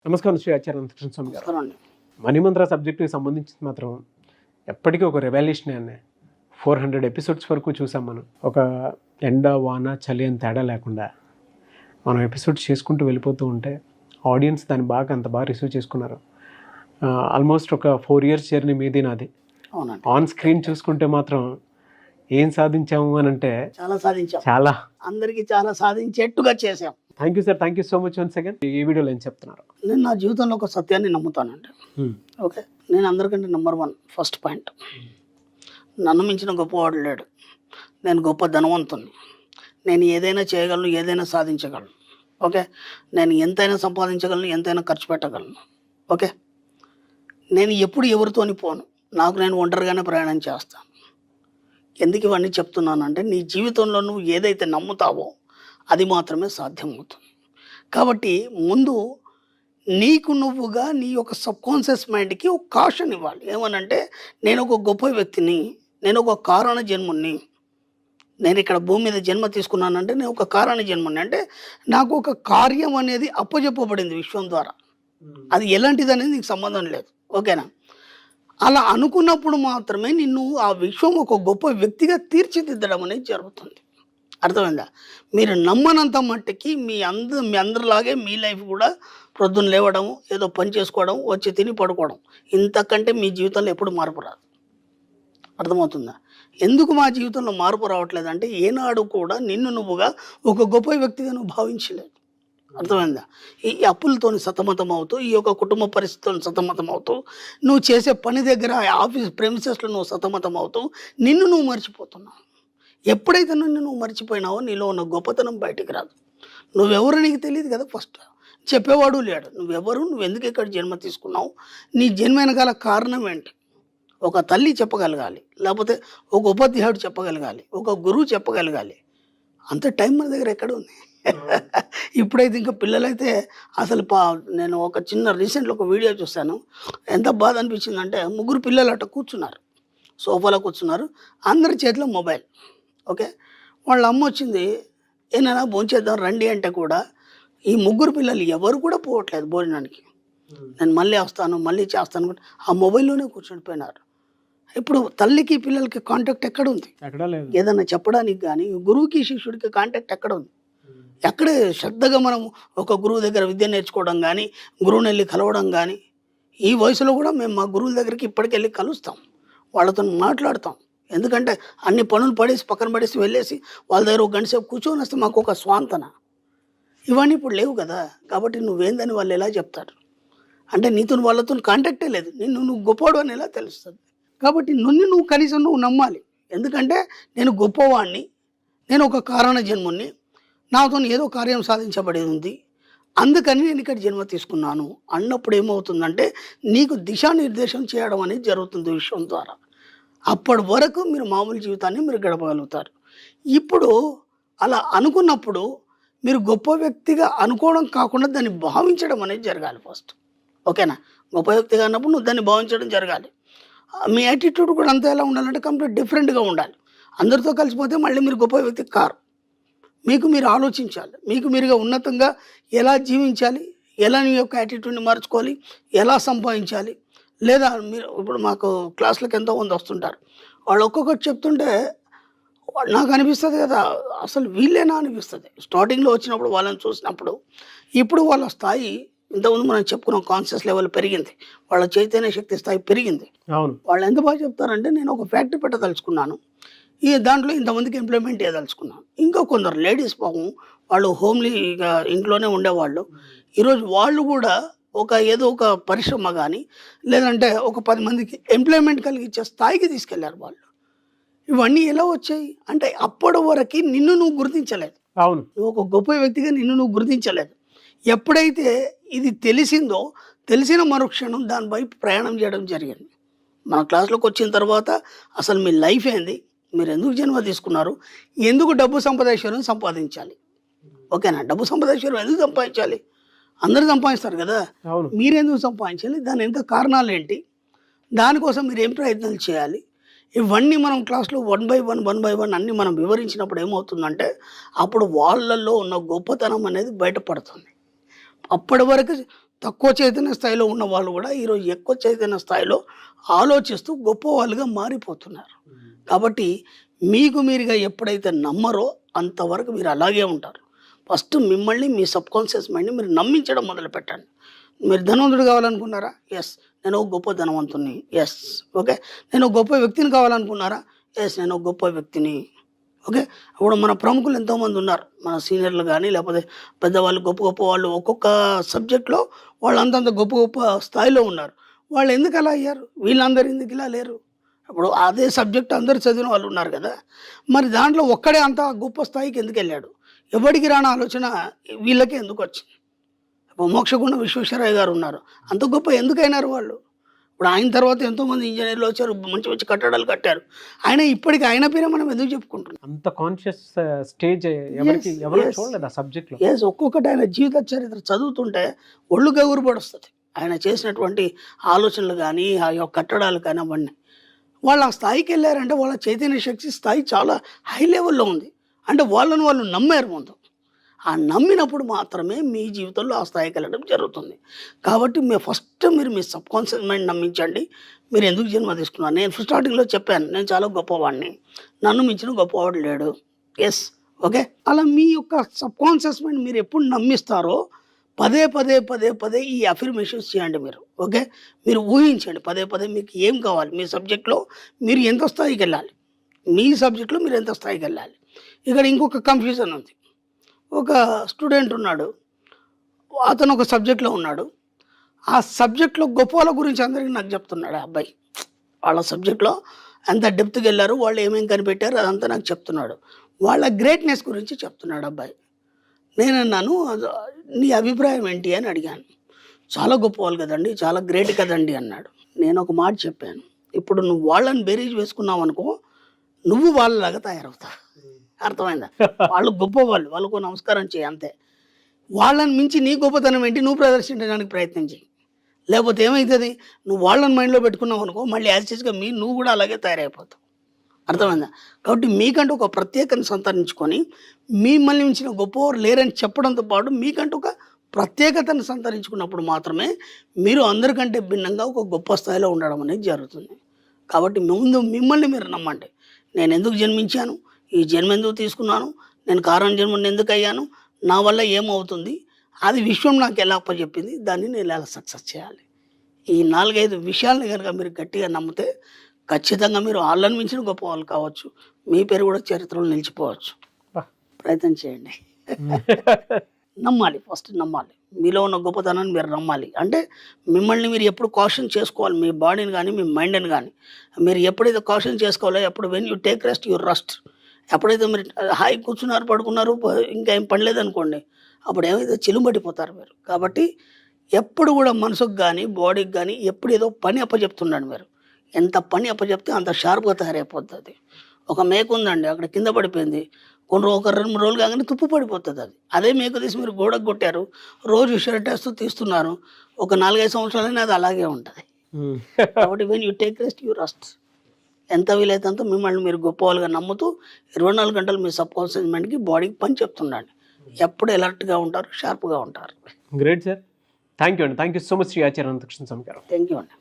నమస్కారం శ్రీ ఆచార్య అనంతకృష్ణ స్వామి గారు. నమస్కారం. మణిమంత్ర సబ్జెక్టుకి సంబంధించి మాత్రం ఎప్పటికీ ఒక రెవల్యూషన్ అనే 400 ఎపిసోడ్స్ వరకు చూసాం మనం. ఒక ఎండ వాన చలి అని తేడా లేకుండా మనం ఎపిసోడ్స్ చేసుకుంటూ వెళ్ళిపోతూ ఉంటే ఆడియన్స్ దాన్ని అంత బాగా రిసీవ్ చేసుకున్నారు. ఆల్మోస్ట్ ఒక 4 years జర్నీ మీది నాది. అవునండి. ఆన్ స్క్రీన్ చూసుకుంటే మాత్రం ఏం సాధించాము అని అంటే చాలా సాధించాం. చాలా అందరికీ చాలా సాధించేట్టుగా చేసాం. Thank you sir, thank you so much once again. ఈ వీడియోలో ఏం చెప్తున్నారు? నేను నా జీవితంలో ఒక సత్యాన్ని నమ్ముతానండి. ఓకే, నేను అందరికంటే నెంబర్ 1 ఫస్ట్ పాయింట్. నన్ను మించిన గొప్పవాడు లేడు. నేను గొప్ప ధనవంతుని. నేను ఏదైనా చేయగలను, ఏదైనా సాధించగలను. ఓకే, నేను ఎంతైనా సంపాదించగలను, ఎంతైనా ఖర్చు పెట్టగలను. ఓకే, నేను ఎప్పుడు ఎవరితోని పోను. నాకు నేను ఒంటరిగానే ప్రయాణం చేస్తాను. ఎందుకు ఇవన్నీ చెప్తున్నానంటే నీ జీవితంలో నువ్వు ఏదైతే నమ్ముతావో అది మాత్రమే సాధ్యమవుతుంది. కాబట్టి ముందు నీకు నువ్వుగా నీ యొక్క సబ్కాన్షియస్ మైండ్కి ఒక కాషన్ ఇవ్వాలి. ఏమనంటే నేను ఒక గొప్ప వ్యక్తిని, నేను ఒక కారణ జన్ముని, నేను ఇక్కడ భూమి మీద జన్మ తీసుకున్నానంటే నేను ఒక కారణ జన్ముని. అంటే నాకు ఒక కార్యం అనేది అప్పచెప్పబడింది విశ్వం ద్వారా. అది ఎలాంటిది అనేది నీకు సంబంధం లేదు. ఓకేనా? అలా అనుకున్నప్పుడు మాత్రమే నిన్ను ఆ విశ్వం ఒక గొప్ప వ్యక్తిగా తీర్చిదిద్దడం అనేది జరుగుతుంది. అర్థమైందా? మీరు నమ్మనంత మట్టికి మీ అందరిలాగే మీ లైఫ్ కూడా ప్రొద్దున లేవడం, ఏదో పని చేసుకోవడం, వచ్చి తిని పడుకోవడం, ఇంతకంటే మీ జీవితంలో ఎప్పుడు మార్పు రాదు. అర్థమవుతుందా? ఎందుకు మా జీవితంలో మార్పు రావట్లేదంటే ఏనాడు కూడా నిన్ను నువ్వుగా ఒక గొప్ప వ్యక్తిగా నువ్వు భావించలేదు. అర్థమైందా? ఈ అప్పులతో సతమతం అవుతూ, ఈ యొక్క కుటుంబ పరిస్థితులను సతమతం అవుతూ, నువ్వు చేసే పని దగ్గర ఆఫీస్ ప్రెమిసెస్లో నువ్వు సతమతం అవుతూ నిన్ను నువ్వు మర్చిపోతున్నావు. ఎప్పుడైతే నువ్వు మర్చిపోయినావో నీలో ఉన్న గొప్పతనం బయటికి రాదు. నువ్వెవరు నీకు తెలియదు కదా. ఫస్ట్ చెప్పేవాడు లేడు. నువ్వెవరు, నువ్వు ఎందుకు ఇక్కడ జన్మ తీసుకున్నావు, నీ జన్మ వెనకాల కారణం ఏంటి, ఒక తల్లి చెప్పగలగాలి, లేకపోతే ఒక ఉపాధ్యాయుడు చెప్పగలగాలి, ఒక గురువు చెప్పగలగాలి. అంత టైం మన దగ్గర ఎక్కడ ఉంది? ఇప్పుడైతే ఇంకా పిల్లలైతే అసలు నేను ఒక చిన్న రీసెంట్లో ఒక వీడియో చూశాను. ఎంత బాధ అనిపించిందంటే 3 పిల్లలు అట్ట కూర్చున్నారు, సోఫాలో కూర్చున్నారు, అందరి చేతిలో మొబైల్. ఓకే, వాళ్ళ అమ్మ వచ్చింది, ఏమైనా భోంచేద్దాం రండి అంటే కూడా ఈ 3 పిల్లలు ఎవరు కూడా పోవట్లేదు భోజనానికి. నేను మళ్ళీ వస్తాను, మళ్ళీ చేస్తాను, ఆ మొబైల్లోనే కూర్చుండిపోయినారు. ఇప్పుడు తల్లికి పిల్లలకి కాంటాక్ట్ ఎక్కడ ఉంది? ఏదన్నా చెప్పడానికి కానీ గురువుకి శిష్యుడికి కాంటాక్ట్ ఎక్కడ ఉంది? ఎక్కడే శ్రద్ధగా మనం ఒక గురువు దగ్గర విద్య నేర్చుకోవడం కానీ, గురువుని వెళ్ళి కలవడం కానీ, ఈ వయసులో కూడా మేము మా గురువుల దగ్గరికి ఇప్పటికెళ్ళి కలుస్తాం, వాళ్ళతో మాట్లాడతాం. ఎందుకంటే అన్ని పనులు పడేసి పక్కన పడేసి వెళ్ళేసి వాళ్ళ దగ్గర 1 గంట సేపు కూర్చొని వస్తే మాకు ఒక స్వాంతన. ఇవన్నీ ఇప్పుడు లేవు కదా. కాబట్టి నువ్వేందని వాళ్ళు ఎలా చెప్తారు? అంటే నీతో వాళ్ళతో కాంటాక్టే లేదు. నువ్వు గొప్పవాడు అని ఎలా తెలుస్తుంది? కాబట్టి నువ్వు కనీసం నువ్వు నమ్మాలి. ఎందుకంటే నేను గొప్పవాడిని, నేను ఒక కారణ జన్ముని, నాతో ఏదో కార్యం సాధించబడేది ఉంది, అందుకని నేను ఇక్కడ జన్మ తీసుకున్నాను అన్నప్పుడు ఏమవుతుందంటే నీకు దిశానిర్దేశం చేయడం అనేది జరుగుతుంది విశ్వం ద్వారా. అప్పటి వరకు మీరు మామూలు జీవితాన్ని మీరు గడపగలుగుతారు. ఇప్పుడు అలా అనుకున్నప్పుడు మీరు గొప్ప వ్యక్తిగా అనుకోవడం కాకుండా దాన్ని భావించడం అనేది జరగాలి ఫస్ట్. ఓకేనా? గొప్ప వ్యక్తిగా అన్నప్పుడు నువ్వు దాన్ని భావించడం జరగాలి. మీ యాటిట్యూడ్ కూడా అంతా ఎలా ఉండాలంటే కంప్లీట్ డిఫరెంట్గా ఉండాలి. అందరితో కలిసిపోతే మళ్ళీ మీరు గొప్ప వ్యక్తి కారు. మీకు మీరు ఆలోచించాలి, మీకు మీరుగా ఉన్నతంగా ఎలా జీవించాలి, ఎలా నీ యొక్క యాటిట్యూడ్ని మార్చుకోవాలి, ఎలా సంపాదించాలి. లేదా మీరు ఇప్పుడు మాకు క్లాసులకు ఎంతోమంది వస్తుంటారు, వాళ్ళు ఒక్కొక్కటి చెప్తుంటే నాకు అనిపిస్తుంది కదా, అసలు వీళ్ళేనా అనిపిస్తుంది. స్టార్టింగ్లో వచ్చినప్పుడు వాళ్ళని చూసినప్పుడు, ఇప్పుడు వాళ్ళ స్థాయి ఇంతకుముందు మనం చెప్పుకున్నాం, కాన్షియస్ లెవెల్ పెరిగింది, వాళ్ళ చైతన్య శక్తి స్థాయి పెరిగింది. అవును, వాళ్ళు ఎంత బాగా చెప్తారంటే నేను ఒక ఫ్యాక్టరీ పెట్టదలుచుకున్నాను, ఈ దాంట్లో ఇంతమందికి ఎంప్లాయ్మెంట్ చేయదలుచుకున్నాను. ఇంకా కొందరు లేడీస్ పాపం వాళ్ళు హోమ్లీగా ఇంట్లోనే ఉండేవాళ్ళు, ఈరోజు వాళ్ళు కూడా ఏదో ఒక పరిశ్రమ కానీ లేదంటే ఒక 10 మందికి ఎంప్లాయ్మెంట్ కలిగించే స్థాయికి తీసుకెళ్లారు వాళ్ళు. ఇవన్నీ ఎలా వచ్చాయి అంటే అప్పటి వరకు నిన్ను నువ్వు గుర్తించలేదు. అవును, నువ్వు ఒక గొప్ప వ్యక్తిగా నిన్ను నువ్వు గుర్తించలేదు. ఎప్పుడైతే ఇది తెలిసిందో, తెలిసిన మరుక్షణం దాని వైపు ప్రయాణం చేయడం జరిగింది. మన క్లాస్లోకి వచ్చిన తర్వాత అసలు మీ లైఫ్ ఏంది, మీరు ఎందుకు జన్మ తీసుకున్నారు, ఎందుకు డబ్బు సంపదేశ్వరం సంపాదించాలి. ఓకేనా? డబ్బు సంపదేశ్వరం ఎందుకు సంపాదించాలి? అందరూ సంపాదిస్తారు కదా, మీరెందుకు సంపాదించాలి, దాని ఎంత కారణాలు ఏంటి, దానికోసం మీరు ఏం ప్రయత్నాలు చేయాలి, ఇవన్నీ మనం క్లాస్లో 1 by 1 అన్నీ మనం వివరించినప్పుడు ఏమవుతుందంటే అప్పుడు వాళ్ళల్లో ఉన్న గొప్పతనం అనేది బయటపడుతుంది. అప్పటి వరకు తక్కువ చైతన్య స్థాయిలో ఉన్న వాళ్ళు కూడా ఈరోజు ఎక్కువ చైతన్య స్థాయిలో ఆలోచిస్తూ గొప్ప వాళ్ళుగా మారిపోతున్నారు. కాబట్టి మీకు మీరుగా ఎప్పుడైతే నమ్మరో అంతవరకు మీరు అలాగే ఉంటారు. ఫస్ట్ మిమ్మల్ని మీ సబ్కాన్షియస్ మైండ్ని మీరు నమ్మించడం మొదలు పెట్టండి. మీరు ధనవంతుడు కావాలనుకున్నారా? ఎస్, నేను ఒక గొప్ప ధనవంతుని. Yes, okay. నేను ఒక గొప్ప వ్యక్తిని కావాలనుకున్నారా? ఎస్, నేను ఒక గొప్ప వ్యక్తిని. ఓకే. ఇప్పుడు మన ప్రముఖులు ఎంతోమంది ఉన్నారు, మన సీనియర్లు కానీ లేకపోతే పెద్దవాళ్ళు, గొప్ప గొప్ప వాళ్ళు ఒక్కొక్క సబ్జెక్ట్లో వాళ్ళు అంతంత గొప్ప గొప్ప స్థాయిలో ఉన్నారు. వాళ్ళు ఎందుకు అలా అయ్యారు? వీళ్ళందరూ ఎందుకు ఇలా లేరు? ఇప్పుడు అదే సబ్జెక్ట్ అందరు చదివిన వాళ్ళు ఉన్నారు కదా, మరి దాంట్లో ఒక్కడే అంత గొప్ప స్థాయికి ఎందుకు వెళ్ళాడు? ఎవరికి రాని ఆలోచన వీళ్ళకే ఎందుకు వచ్చింది? ఇప్పుడు మోక్షగుండ విశ్వేశ్వరయ్య గారు ఉన్నారు, అంత గొప్ప ఎందుకైనారు వాళ్ళు? ఇప్పుడు ఆయన తర్వాత ఎంతోమంది ఇంజనీర్లు వచ్చారు, మంచి మంచి కట్టడాలు కట్టారు. ఆయన ఇప్పటికి ఆయన పేరే మనం ఎందుకు చెప్పుకుంటున్నాం? అంత కాన్షియస్ స్టేజ్ ఎవరు చూడలేదు ఆ సబ్జెక్ట్లో. ఎస్, ఒక్కొక్కటి ఆయన జీవిత చరిత్ర చదువుతుంటే ఒళ్ళు గగురు పడుస్తుంది. ఆయన చేసినటువంటి ఆలోచనలు కానీ ఆ యొక్క కట్టడాలు కానీ అవన్నీ వాళ్ళు ఆ స్థాయికి వెళ్ళారంటే వాళ్ళ చైతన్య శక్తి స్థాయి చాలా హై లెవెల్లో ఉంది. అంటే వాళ్ళని వాళ్ళు నమ్మారు ముందు. ఆ నమ్మినప్పుడు మాత్రమే మీ జీవితంలో ఆ స్థాయికి వెళ్ళడం జరుగుతుంది. కాబట్టి ఫస్ట్ మీరు మీ సబ్కాన్షియస్ మైండ్ నమ్మించండి. మీరు ఎందుకు జన్మ తీసుకున్నారు? నేను స్టార్టింగ్లో చెప్పాను, నేను చాలా గొప్పవాడిని, నన్ను మించిన గొప్పవాడు లేడు. Yes, okay. అలా మీ యొక్క సబ్కాన్షియస్ మైండ్ మీరు ఎప్పుడు నమ్మిస్తారో పదే పదే పదే పదే ఈ అఫర్మేషన్స్ చేయండి మీరు. ఓకే. మీరు ఊహించండి పదే పదే మీకు ఏం కావాలి, మీ సబ్జెక్ట్లో మీరు ఎంత స్థాయికి వెళ్ళాలి, మీ సబ్జెక్ట్లో మీరు ఎంత స్థాయికి వెళ్ళాలి. ఇక్కడ ఇంకొక కన్ఫ్యూజన్ ఉంది. ఒక స్టూడెంట్ ఉన్నాడు, అతను ఒక సబ్జెక్ట్లో ఉన్నాడు. ఆ సబ్జెక్ట్లో గొప్ప వాళ్ళ గురించి అందరికీ నాకు చెప్తున్నాడు ఆ అబ్బాయి. వాళ్ళ సబ్జెక్ట్లో ఎంత డెప్త్కి వెళ్ళారు, వాళ్ళు ఏమేమి కనిపెట్టారు అదంతా నాకు చెప్తున్నాడు. వాళ్ళ గ్రేట్నెస్ గురించి చెప్తున్నాడు అబ్బాయి. నేను అన్నాను, నీ అభిప్రాయం ఏంటి అని అడిగాను. చాలా గొప్ప వాళ్ళు కదండి, చాలా గ్రేట్ కదండి అన్నాడు. నేను ఒక మాట చెప్పాను, ఇప్పుడు నువ్వు వాళ్ళని బేరీజ్ వేసుకున్నావు అనుకో, నువ్వు వాళ్ళలాగా తయారవుతావు. అర్థమైందా? వాళ్ళు గొప్పవాళ్ళు, వాళ్ళకు నమస్కారం చేయి అంతే. వాళ్ళని మించి నీ గొప్పతనం ఏంటి నువ్వు ప్రదర్శించడానికి ప్రయత్నం చేయి. లేకపోతే ఏమవుతుంది, నువ్వు వాళ్ళని మైండ్లో పెట్టుకున్నావు అనుకో, మళ్ళీ యాజిటీస్గా నువ్వు కూడా అలాగే తయారైపోతావు. అర్థమైందా? కాబట్టి మీకంటూ ఒక ప్రత్యేకతను సంతరించుకొని మిమ్మల్ని మించిన గొప్పవారు లేరని చెప్పడంతో పాటు మీకంటూ ఒక ప్రత్యేకతను సంతరించుకున్నప్పుడు మాత్రమే మీరు అందరికంటే భిన్నంగా ఒక గొప్ప స్థాయిలో ఉండడం అనేది జరుగుతుంది. కాబట్టి ముందు మిమ్మల్ని మీరు నమ్మండి. నేను ఎందుకు జన్మించాను, ఈ జన్మ ఎందుకు తీసుకున్నాను, నేను కారణ జన్మని ఎందుకు అయ్యాను, నా వల్ల ఏమవుతుంది, అది విశ్వం నాకు ఎలా అప్పచెప్పింది, దాన్ని నేను ఎలా సక్సెస్ చేయాలి. ఈ 4-5 విషయాలను కనుక మీరు గట్టిగా నమ్మితే ఖచ్చితంగా మీరు వాళ్ళని మించిన గొప్ప వాళ్ళు కావచ్చు, మీ పేరు కూడా చరిత్రలో నిలిచిపోవచ్చు. ప్రయత్నం చేయండి. నమ్మాలి, ఫస్ట్ నమ్మాలి. మీలో ఉన్న గొప్పతనాన్ని మీరు నమ్మాలి. అంటే మిమ్మల్ని మీరు ఎప్పుడు కాషన్ చేసుకోవాలి, మీ బాడీని కానీ మీ మైండ్ని కానీ. మీరు ఎప్పుడైతే కాషన్ చేసుకోవాలో, ఎప్పుడు when you take rest you rust. ఎప్పుడైతే మీరు హాయి కూర్చున్నారు, పడుకున్నారు, ఇంకా ఏం పని లేదనుకోండి, అప్పుడు ఏమైతే చిలుంబడిపోతారు మీరు. కాబట్టి ఎప్పుడు కూడా మనసుకు కానీ బాడీకి కానీ ఎప్పుడు ఏదో పని అప్పచెప్తున్నాడు మీరు. ఎంత పని అప్పచెప్తే అంత షార్ప్గా తయారైపోతుంది. ఒక మేక ఉందండి, అక్కడ కింద పడిపోయింది, ఒక 2-3 రోజులు కాగానే తుప్పు పడిపోతుంది. అదే మేక తీసి మీరు గోడకు కొట్టారు, రోజు షర్ట్ వేస్తూ తీస్తున్నారు, ఒక 4-5 సంవత్సరాలైనా అది అలాగే ఉంటుంది. కాబట్టి when you take rest you rest. ఎంత వీలైతే అంత మిమ్మల్ని మీరు గొప్పవాళ్ళుగా నమ్ముతూ 24 గంటలు మీ సబ్కాన్షియస్ మైండ్కి బాడీకి పని చెప్తుండండి. ఎప్పుడు అలర్ట్గా ఉంటారు, షార్ప్గా ఉంటారు. గ్రేట్ సార్, థ్యాంక్ యూ అండి. Thank you so much Shri Acharya Anantakrishna Swami గారు. థ్యాంక్ యూ అండి.